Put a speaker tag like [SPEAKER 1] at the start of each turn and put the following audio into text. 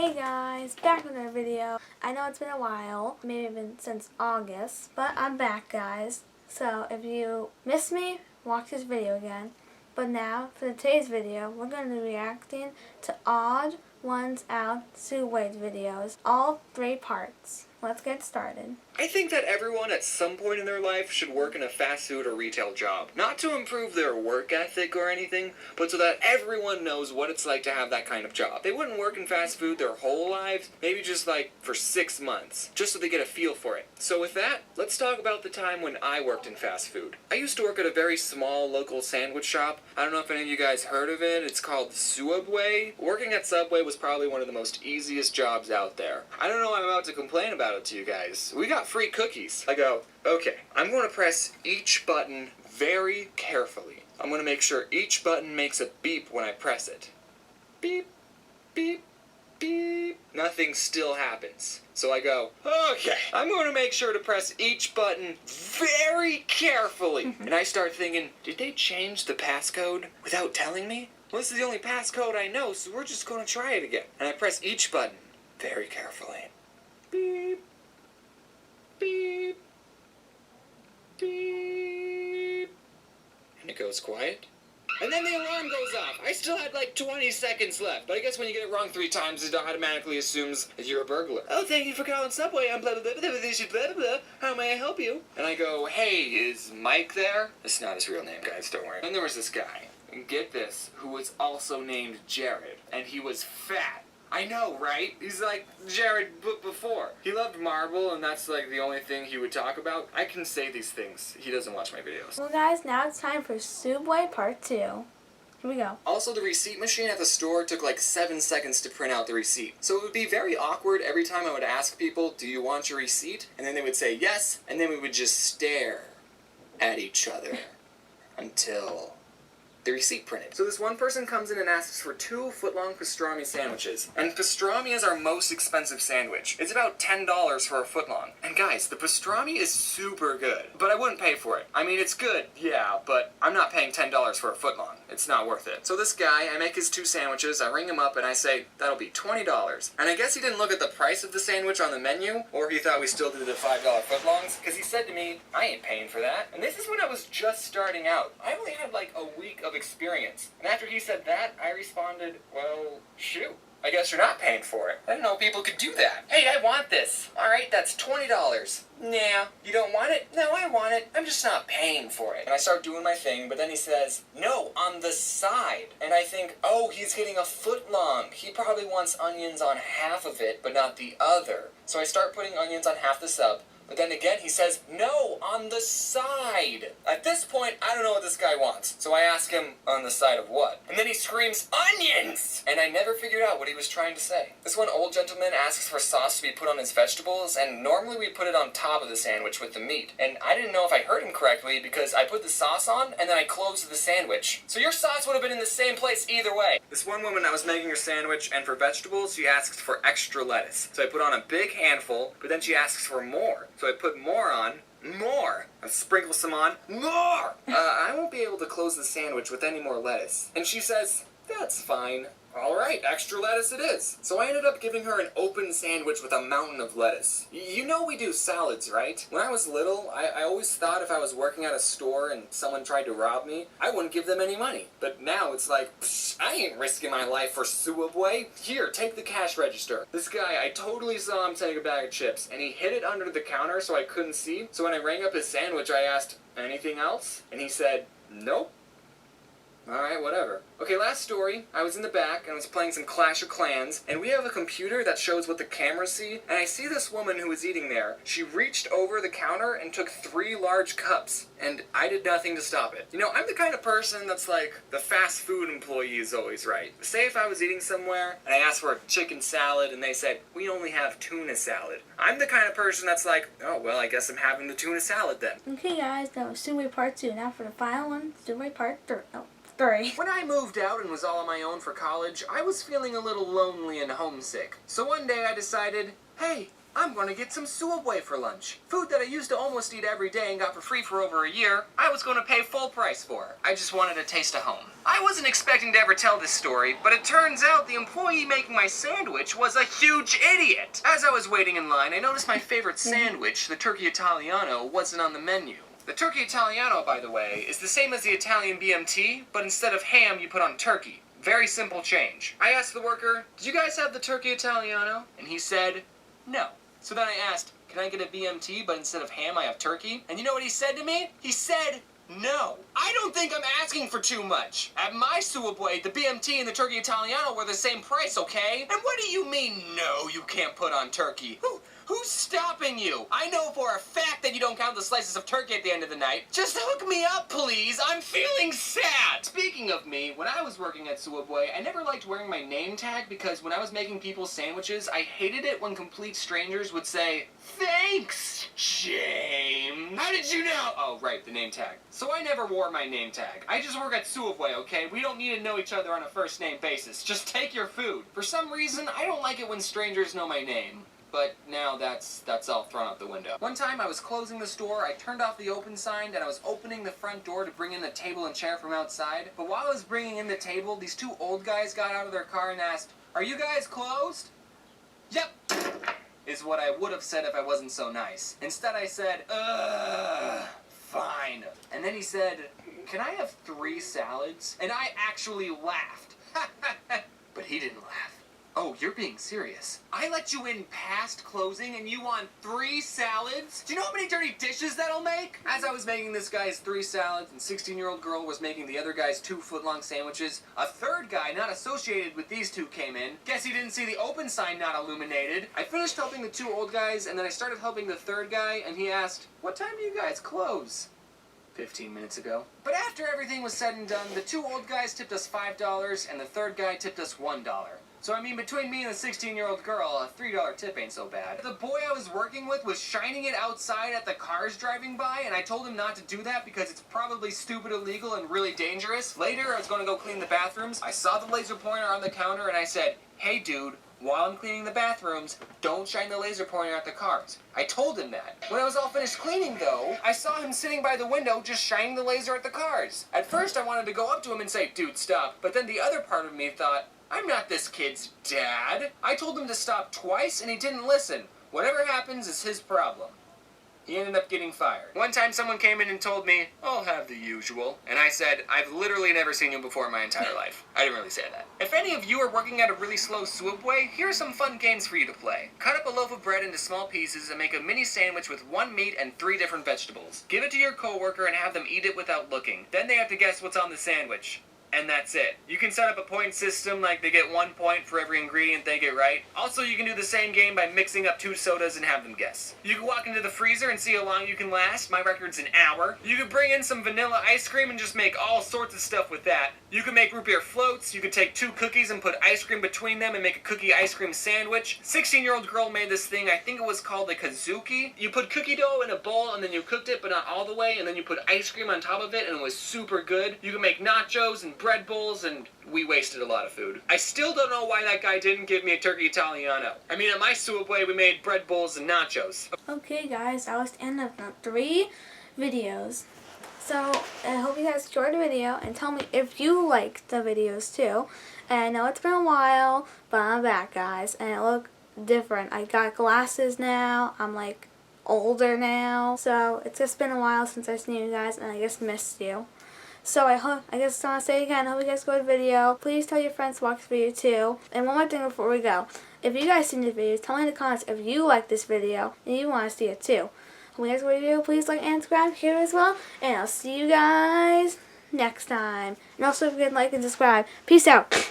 [SPEAKER 1] Hey guys, back with another video. I know it's been a while, maybe even since August, but I'm back guys. So if you missed me, watch this video again. But now, for today's video, we're going to be reacting to Odd1sOut Sooubway's videos, all 3 parts. Let's get started.
[SPEAKER 2] I think that everyone at some point in their life should work in a fast food or retail job. Not to improve their work ethic or anything, but so that everyone knows what it's like to have that kind of job. They wouldn't work in fast food their whole lives, maybe just like for 6 months, just so they get a feel for it. So with that, let's talk about the time when I worked in fast food. I used to work at a very small local sandwich shop. I don't know if any of you guys heard of it. It's called Sooubway. Working at Subway was probably one of the most easiest jobs out there. I don't know why I'm about to complain about it to you guys. We got free cookies. I go, okay, I'm going to press each button very carefully. I'm going to make sure each button makes a beep when I press it. Beep, beep, beep. Nothing still happens. So I go, okay, I'm going to make sure to press each button very carefully. And I start thinking, did they change the passcode without telling me? Well, this is the only passcode I know, so we're just going to try it again. And I press each button very carefully. Beep. Beep. Beep. And it goes quiet. And then the alarm goes off. I still had like 20 seconds left. But I guess when you get it wrong 3 times, it automatically assumes that you're a burglar. Oh, thank you for calling Subway. I'm blah, blah, blah, blah, blah, blah, blah. How may I help you? And I go, hey, is Mike there? That's not his real name, guys. Don't worry. Then there was this guy, and get this, who was also named Jared. And he was fat. I know, right? He's like Jared before. He loved marble, and that's like the only thing he would talk about. I can say these things. He doesn't watch my videos.
[SPEAKER 1] Well guys, now it's time for Sooubway Part 2. Here we go.
[SPEAKER 2] Also, the receipt machine at the store took like 7 seconds to print out the receipt. So it would be very awkward every time I would ask people, do you want your receipt? And then they would say yes, and then we would just stare at each other until the receipt printed. So this one person comes in and asks for 2 foot-long pastrami sandwiches. And pastrami is our most expensive sandwich. It's about $10 for a foot-long. And guys, the pastrami is super good. But I wouldn't pay for it. I mean, it's good, yeah, but I'm not paying $10 for a foot-long. It's not worth it. So this guy, I make his 2 sandwiches, I ring him up, and I say, that'll be $20. And I guess he didn't look at the price of the sandwich on the menu, or he thought we still did the $5 footlongs, because he said to me, I ain't paying for that. And this is when I was just starting out. I only had like a week of experience. And after he said that, I responded, well, shoot. I guess you're not paying for it. I didn't know people could do that. Hey, I want this. Alright, that's $20. Nah, you don't want it? No, I want it. I'm just not paying for it. And I start doing my thing, but then he says, no, on the side. And I think, oh, he's getting a foot long. He probably wants onions on half of it, but not the other. So I start putting onions on half the sub. But then again, he says, no, on the side. At this point, I don't know what this guy wants. So I ask him, on the side of what? And then he screams, onions! And I never figured out what he was trying to say. This one old gentleman asks for sauce to be put on his vegetables, and normally we put it on top of the sandwich with the meat. And I didn't know if I heard him correctly because I put the sauce on, and then I closed the sandwich. So your sauce would have been in the same place either way. This one woman, I was making her sandwich, and for vegetables, she asks for extra lettuce. So I put on a big handful, but then she asks for more. So I put more on. More! I sprinkle some on. More! I won't be able to close the sandwich with any more lettuce. And she says, that's fine. Alright, extra lettuce it is. So I ended up giving her an open sandwich with a mountain of lettuce. You know we do salads, right? When I was little, I always thought if I was working at a store and someone tried to rob me, I wouldn't give them any money. But now it's like, psh, I ain't risking my life for Sooubway. Here, take the cash register. This guy, I totally saw him take a bag of chips, and he hid it under the counter so I couldn't see. So when I rang up his sandwich, I asked, anything else? And he said, nope. Alright, whatever. Okay, last story. I was in the back and I was playing some Clash of Clans, and we have a computer that shows what the cameras see, and I see this woman who was eating there. She reached over the counter and took 3 large cups, and I did nothing to stop it. You know, I'm the kind of person that's like, the fast food employee is always right. Say if I was eating somewhere, and I asked for a chicken salad, and they said, we only have tuna salad. I'm the kind of person that's like, oh, well, I guess I'm having the tuna salad then.
[SPEAKER 1] Okay guys, that was Sooubway Part 2. Now for the final one, Sooubway Part 3. Oh.
[SPEAKER 2] When I moved out and was all on my own for college, I was feeling a little lonely and homesick. So one day I decided, hey, I'm gonna get some Sooubway for lunch. Food that I used to almost eat every day and got for free for over a year, I was gonna pay full price for. I just wanted a taste of home. I wasn't expecting to ever tell this story, but it turns out the employee making my sandwich was a huge idiot. As I was waiting in line, I noticed my favorite sandwich, the Turkey Italiano, wasn't on the menu. The Turkey Italiano, by the way, is the same as the Italian BMT, but instead of ham, you put on turkey. Very simple change. I asked the worker, "Did you guys have the Turkey Italiano?" And he said, "No." So then I asked, "Can I get a BMT, but instead of ham, I have turkey?" And you know what he said to me? He said, "No." I don't think I'm asking for too much. At my Sooubway, the BMT and the Turkey Italiano were the same price, okay? And what do you mean, no, you can't put on turkey? Who's stopping you? I know for a fact that you don't count the slices of turkey at the end of the night. Just hook me up, please. I'm feeling sad. Speaking of me, when I was working at Sooubway, I never liked wearing my name tag because when I was making people's sandwiches, I hated it when complete strangers would say, "Thanks, James." How did you know? Oh, right, the name tag. So I never wore my name tag. I just work at Sooubway, okay? We don't need to know each other on a first name basis. Just take your food. For some reason, I don't like it when strangers know my name. But now that's all thrown out the window. One time I was closing the store, I turned off the open sign, and I was opening the front door to bring in the table and chair from outside. But while I was bringing in the table, these two old guys got out of their car and asked, "Are you guys closed?" "Yep," is what I would have said if I wasn't so nice. Instead I said, fine. And then he said, "Can I have 3 salads?" And I actually laughed. But he didn't laugh. "Oh, you're being serious. I let you in past closing and you want 3 salads? Do you know how many dirty dishes that'll make?" As I was making this guy's 3 salads and 16-year-old girl was making the other guy's 2-foot-long sandwiches, a third guy not associated with these two came in. Guess he didn't see the open sign not illuminated. I finished helping the 2 old guys and then I started helping the third guy and he asked, "What time do you guys close?" 15 minutes ago. But after everything was said and done, the 2 old guys tipped us $5 and the third guy tipped us $1. So I mean, between me and the 16-year-old girl, a $3 tip ain't so bad. The boy I was working with was shining it outside at the cars driving by, and I told him not to do that because it's probably stupid, illegal, and really dangerous. Later, I was going to go clean the bathrooms. I saw the laser pointer on the counter, and I said, "Hey, dude, while I'm cleaning the bathrooms, don't shine the laser pointer at the cars." I told him that. When I was all finished cleaning, though, I saw him sitting by the window just shining the laser at the cars. At first, I wanted to go up to him and say, "Dude, stop." But then the other part of me thought, I'm not this kid's dad. I told him to stop twice and he didn't listen. Whatever happens is his problem. He ended up getting fired. One time someone came in and told me, "I'll have the usual." And I said, "I've literally never seen you before in my entire life." I didn't really say that. If any of you are working at a really slow Sooubway, here are some fun games for you to play. Cut up a loaf of bread into small pieces and make a mini sandwich with 1 meat and 3 different vegetables. Give it to your coworker and have them eat it without looking. Then they have to guess what's on the sandwich. And that's it. You can set up a point system, like they get 1 point for every ingredient they get right. Also, you can do the same game by mixing up 2 sodas and have them guess. You can walk into the freezer and see how long you can last. My record's an hour. You can bring in some vanilla ice cream and just make all sorts of stuff with that. You can make root beer floats. You can take 2 cookies and put ice cream between them and make a cookie ice cream sandwich. 16-year-old girl made this thing, I think it was called a kazuki. You put cookie dough in a bowl and then you cooked it, but not all the way, and then you put ice cream on top of it and it was super good. You can make nachos and bread bowls, and we wasted a lot of food. I still don't know why that guy didn't give me a Turkey Italiano. I mean, at my Sooubway, we made bread bowls and nachos.
[SPEAKER 1] Okay, guys, that was the end of the 3 videos. So, I hope you guys enjoyed the video, and tell me if you liked the videos too. And I know it's been a while, but I'm back, guys, and I look different. I got glasses now. I'm like older now. So, it's just been a while since I've seen you guys, and I just missed you. So I guess I want to say again, I hope you guys enjoyed the video. Please tell your friends to watch the video too. And one more thing before we go. If you guys seen the video, tell me in the comments if you like this video and you want to see it too. When you guys enjoyed the video, please like and subscribe here as well. And I'll see you guys next time. And also, if you can like and subscribe. Peace out.